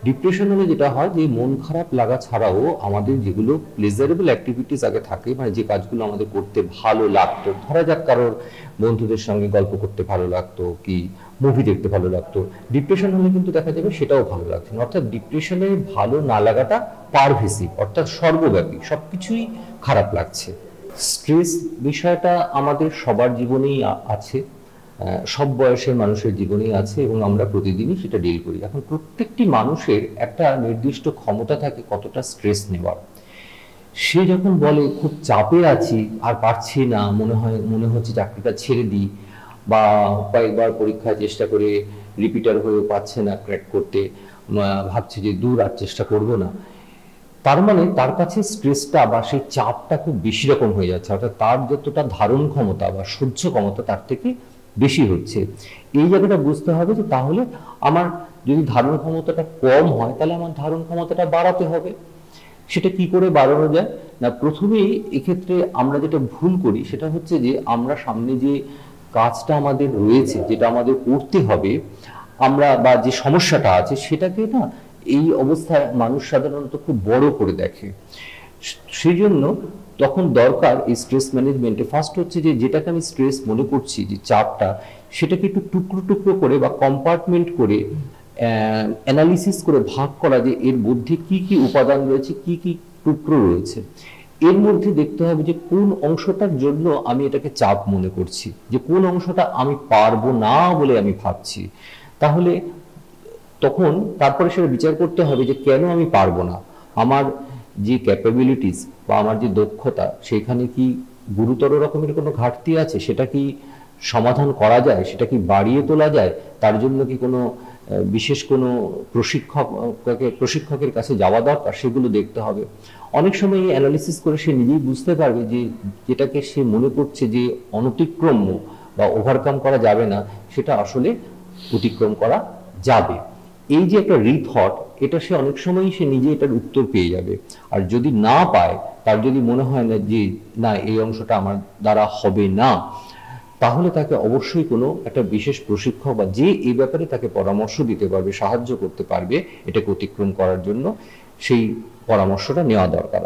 Depression হলে যেটা হয় যে মন খারাপ লাগা ছাড়াও আমাদের যেগুলো প্লেজারেবল অ্যাক্টিভিটিস আগে থাকে, মানে যে কাজগুলো আমাদের করতে ভালো লাগতো, ধরা যাক কারোর বন্ধুদের সঙ্গে গল্প করতে ভালো লাগতো কি মুভি দেখতে ভালো লাগতো, ডিপ্রেশন হলে কিন্তু দেখা যাবে সেটাও ভালো লাগছে না। অর্থাৎ ডিপ্রেশনে ভালো না লাগাটা পারভেসিভ, অর্থাৎ সর্বব্যাপী, সবকিছুই খারাপ লাগছে। স্ট্রেস বিষয়টা আমাদের সবার জীবনেই আছে, সব বয়সের মানুষের জীবনেই আছে এবং আমরা প্রতিদিনই সেটা ডিল করি। এখন প্রত্যেকটি মানুষের একটা নির্দিষ্ট ক্ষমতা থাকে কতটা স্ট্রেস নেওয়ার। সে যখন বলে খুব চাপে আছি আর পারছি না, মনে হচ্ছে চাকরিটা ছেড়ে দিই, বা কয়েকবার পরীক্ষায় চেষ্টা করে রিপিটার হয়েও পাচ্ছে না ক্র্যাক করতে, ভাবছে যে দূর আর চেষ্টা করব না, তার মানে তার কাছে স্ট্রেসটা বা সেই চাপটা খুব বেশি রকম হয়ে যাচ্ছে। অর্থাৎ তার যতটা ধারণ ক্ষমতা বা সহ্য ক্ষমতা তার থেকে বেশি হচ্ছে। এই জায়গাটা বুঝতে হবে যে তাহলে আমার যদি ধারণ ক্ষমতাটা কম হয় তাহলে আমার ধারণ ক্ষমতাটা বাড়াতে হবে। সেটা কি করে বাড়ানো যায় না, প্রথমেই এক্ষেত্রে আমরা যেটা ভুল করি সেটা হচ্ছে যে আমরা সামনে যে কাজটা আমাদের রয়েছে, যেটা আমাদের করতে হবে, আমরা বা যে সমস্যাটা আছে সেটাকে না এই অবস্থায় মানুষ সাধারণত খুব বড় করে দেখে। সেই জন্য তখন দরকার এই স্ট্রেস ম্যানেজমেন্টে ফার্স্ট হচ্ছে যে যেটাকে আমি স্ট্রেস মনে করছি, যে চাপটা, সেটাকে একটু টুকরো টুকরো করে বা কম্পার্টমেন্ট করে অ্যানালিসিস করে ভাগ করা, যে এর মধ্যে কি কি উপাদান রয়েছে, কি কি টুকরো রয়েছে। এর মধ্যে দেখতে হবে যে কোন অংশটার জন্য আমি এটাকে চাপ মনে করছি, যে কোন অংশটা আমি পারবো না বলে আমি ভাবছি। তাহলে তখন তারপরে সেটা বিচার করতে হবে যে কেন আমি পারবো না, আমার যে ক্যাপাবিলিটিস বা আমার যে দক্ষতা সেখানে কি গুরুতর রকমের কোনো ঘাটতি আছে, সেটা কি সমাধান করা যায়, সেটা কি বাড়িয়ে তোলা যায়, তার জন্য কি কোনো বিশেষ কোনো প্রশিক্ষকের কাছে যাওয়া দরকার, সেগুলো দেখতে হবে। অনেক সময় এই অ্যানালিসিস করে সে নিজেই বুঝতে পারবে যে যেটাকে সে মনে করছে যে অনতিক্রম্য বা ওভারকাম করা যাবে না, সেটা আসলে অতিক্রম করা যাবে। এই যে একটা রিথট, এটা সে অনেক সময়ই সে নিজে এটার উত্তর পেয়ে যাবে। আর যদি না পায়, তার যদি মনে হয় না যে না এই অংশটা আমার দ্বারা হবে না, তাহলে তাকে অবশ্যই কোনো একটা বিশেষ প্রশিক্ষক বা যে এই ব্যাপারে তাকে পরামর্শ দিতে পারবে, সাহায্য করতে পারবে এটাকে অতিক্রম করার জন্য, সেই পরামর্শটা নেওয়া দরকার।